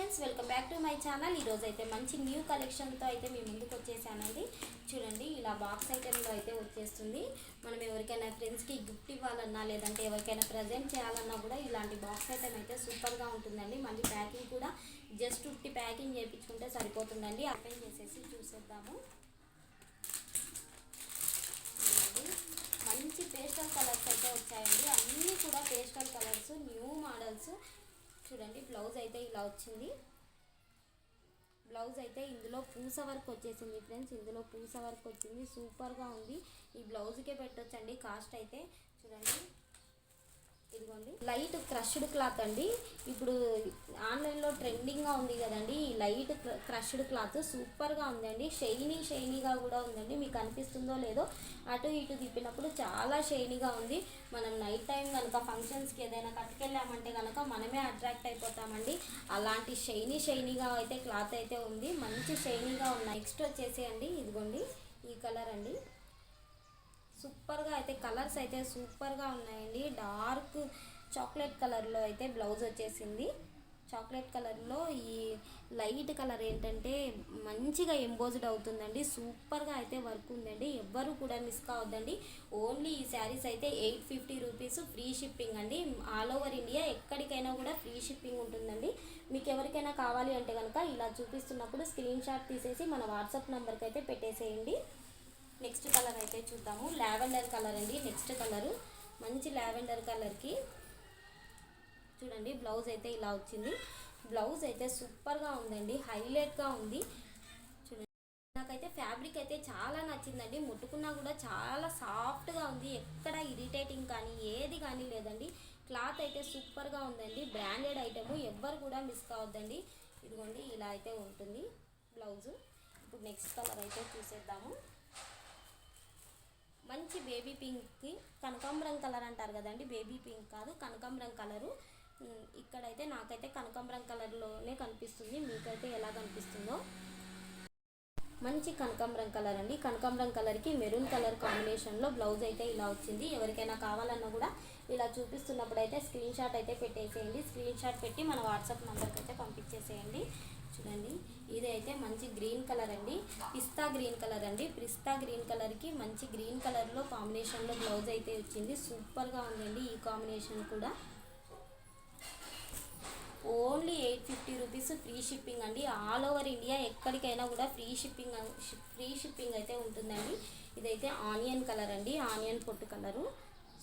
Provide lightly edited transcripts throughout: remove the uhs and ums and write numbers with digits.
Friends, welcome back to my channel. ఈరోజు అయితే మంచి న్యూ కలెక్షన్తో అయితే మీ ముందుకు వచ్చేసానండి. చూడండి, ఇలా బాక్స్ ఐటెంలో అయితే వచ్చేస్తుంది. మనం ఎవరికైనా ఫ్రెండ్స్కి గిఫ్ట్ ఇవ్వాలన్నా లేదంటే ఎవరికైనా ప్రజెంట్ చేయాలన్నా కూడా ఇలాంటి బాక్స్ ఐటెం అయితే సూపర్గా ఉంటుందండి. మళ్ళీ ప్యాకింగ్ కూడా జస్ట్ ఉట్టి ప్యాకింగ్ చేయించుకుంటే సరిపోతుందండి. ఓపెన్ చేసేసి చూసేద్దాము. మంచి పేస్టల్ కలర్స్ అయితే వచ్చాయండి. అన్నీ కూడా పేస్టల్ కలర్స్, న్యూ మోడల్స్. చూడండి, బ్లౌజ్ అయితే ఇలా వచ్చింది. బ్లౌజ్ అయితే ఇందులో పూస వర్క్ వచ్చేసింది ఫ్రెండ్స్. ఇందులో పూస వర్క్ వచ్చింది, సూపర్గా ఉంది. ఈ బ్లౌజ్కే పెట్టొచ్చండి కాస్ట్ అయితే. చూడండి, ఇదిగోండి లైట్ క్రష్డ్ క్లాత్ అండి. ఇప్పుడు ఆన్లైన్లో ట్రెండింగ్గా ఉంది కదండి ఈ లైట్ క్రష్డ్ క్లాత్, సూపర్గా ఉందండి. షైనీగా కూడా ఉందండి. మీకు అనిపిస్తుందో లేదో, అటు ఇటు తిప్పినప్పుడు చాలా షైనీగా ఉంది. మనం నైట్ టైం కనుక ఫంక్షన్స్కి ఏదైనా కట్టుకెళ్ళామంటే కనుక మనమే అట్రాక్ట్ అయిపోతామండి. అలాంటి షైనీగా అయితే క్లాత్ అయితే ఉంది. మంచి షైనీగా ఉన్నాయి. నెక్స్ట్ వచ్చేసి అండి, ఇదిగోండి ఈ కలర్ అండి. సూపర్గా అయితే కలర్స్ అయితే సూపర్గా ఉన్నాయండి. డార్క్ చాక్లెట్ కలర్లో అయితే బ్లౌజ్ వచ్చేసింది. చాక్లెట్ కలర్లో ఈ లైట్ కలర్ ఏంటంటే మంచిగా ఎంబోజ్డ్ అవుతుందండి. సూపర్గా అయితే వర్క్ ఉందండి. ఎవ్వరు కూడా మిస్ కావద్దండి. ఓన్లీ ఈ శారీస్ అయితే 850 రూపీస్, ఫ్రీ షిప్పింగ్ అండి. ఆల్ ఓవర్ ఇండియా ఎక్కడికైనా కూడా ఫ్రీ షిప్పింగ్ ఉంటుందండి. మీకు ఎవరికైనా కావాలి అంటే కనుక ఇలా చూపిస్తున్నప్పుడు స్క్రీన్ షాట్ తీసేసి మన వాట్సాప్ నెంబర్కి అయితే పెట్టేసేయండి. నెక్స్ట్ కలర్ అయితే చూద్దాము. లావెండర్ కలర్ అండి. నెక్స్ట్ కలరు మంచి లావెండర్ కలర్కి చూడండి బ్లౌజ్ అయితే ఇలా వచ్చింది. బ్లౌజ్ అయితే సూపర్గా ఉందండి, హైలైట్గా ఉంది. చూడండి, నాకైతే ఫ్యాబ్రిక్ అయితే చాలా నచ్చిందండి. ముట్టుకున్నా కూడా చాలా సాఫ్ట్గా ఉంది. ఎక్కడ ఇరిటేటింగ్ కానీ ఏది కానీ లేదండి. క్లాత్ అయితే సూపర్గా ఉందండి. బ్రాండెడ్ ఐటెము, ఎవ్వరు కూడా మిస్ కావద్దండి. ఇదిగోండి ఇలా అయితే ఉంటుంది బ్లౌజు. ఇప్పుడు నెక్స్ట్ కలర్ అయితే చూసేద్దాము. మంచి బేబీ పింక్కి కనకాంబరం కలర్ అంటారు కదండి. బేబీ పింక్ కాదు, కనకాంబరం కలరు. ఇక్కడైతే నాకైతే కనకాంబరం కలర్లోనే కనిపిస్తుంది. మీకైతే ఎలా కనిపిస్తుందో. మంచి కనకాంబరం కలర్ అండి. కనకాంబరం కలర్కి మెరూన్ కలర్ కాంబినేషన్లో బ్లౌజ్ అయితే ఇలా వచ్చింది. ఎవరికైనా కావాలన్నా కూడా ఇలా చూపిస్తున్నప్పుడు అయితే స్క్రీన్ షాట్ అయితే పెట్టేసేయండి. స్క్రీన్ షాట్ పెట్టి మన వాట్సాప్ నెంబర్కి అయితే పంపించేసేయండి. చూడండి, ఇది అయితే మంచి గ్రీన్ కలర్ అండి. పిస్తా గ్రీన్ కలర్ అండి. పిస్తా గ్రీన్ కలర్కి మంచి గ్రీన్ కలర్లో కాంబినేషన్లో బ్లౌజ్ అయితే వచ్చింది. సూపర్గా ఉందండి ఈ కాంబినేషన్ కూడా. ఓన్లీ 850 రూపీస్, ఫ్రీ షిప్పింగ్ అండి. ఆల్ ఓవర్ ఇండియా ఎక్కడికైనా కూడా ఫ్రీ షిప్పింగ్ అయితే ఉంటుందండి. ఇదైతే ఆనియన్ కలర్ అండి. ఆనియన్ పొట్టు కలరు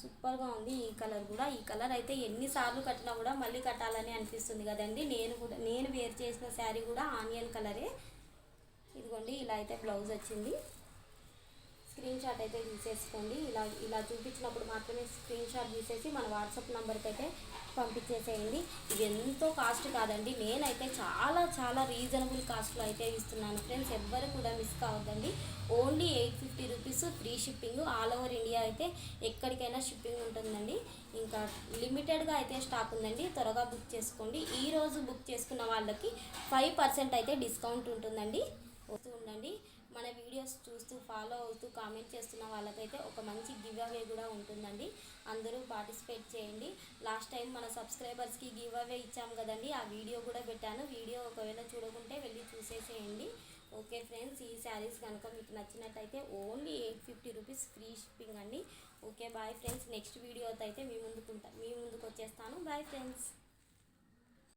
సూపర్గా ఉంది. ఈ కలర్ కూడా, ఈ కలర్ అయితే ఎన్నిసార్లు కట్టినా కూడా మళ్ళీ కట్టాలని అనిపిస్తుంది కదండి. నేను వేర్ చేసిన శారీ కూడా ఆనియన్ కలరే. ఇదిగోండి ఇలా అయితే బ్లౌజ్ వచ్చింది. స్క్రీన్ షాట్ అయితే తీసేసుకోండి. ఇలా చూపించినప్పుడు మాత్రమే స్క్రీన్ షాట్ తీసేసి మన వాట్సాప్ నెంబర్కి అయితే పంపించేసేయండి. ఇది ఎంతో కాస్ట్ కాదండి. నేనైతే చాలా రీజనబుల్ కాస్ట్లో అయితే ఇస్తున్నాను ఫ్రెండ్స్. ఎవ్వరు కూడా మిస్ కావద్దండి. Only 850 rupees, free shipping. All over India అయితే ఎక్కడికైనా షిప్పింగ్ ఉంటుందండి. ఇంకా లిమిటెడ్గా అయితే స్టాక్ ఉందండి. త్వరగా బుక్ చేసుకోండి. ఈరోజు బుక్ చేసుకున్న వాళ్ళకి 5% అయితే డిస్కౌంట్ ఉంటుందండి. వస్తూ ఉండండి. మన వీడియోస్ చూస్తూ ఫాలో అవుతూ కామెంట్ చేస్తున్న వాళ్ళకైతే ఒక మంచి గివ్ అవే కూడా ఉంటుందండి. అందరూ పార్టిసిపేట్ చేయండి. లాస్ట్ టైం మన సబ్స్క్రైబర్స్కి గివ్ అవే ఇచ్చాం కదండి, ఆ వీడియో కూడా పెట్టాను. వీడియో ఒకవేళ చూడకుంటే వెళ్ళి చూసేసేయండి. ఓకే ఫ్రెండ్స్, ఈ శారీస్ కనుక మీకు నచ్చినట్టయితే ఓన్లీ 850 రూపీస్, ఫ్రీ షిప్పింగ్ అండి. Okay, bye friends. నెక్స్ట్ వీడియోతో అయితే మీ ముందుకు వచ్చేస్తాను. Bye friends.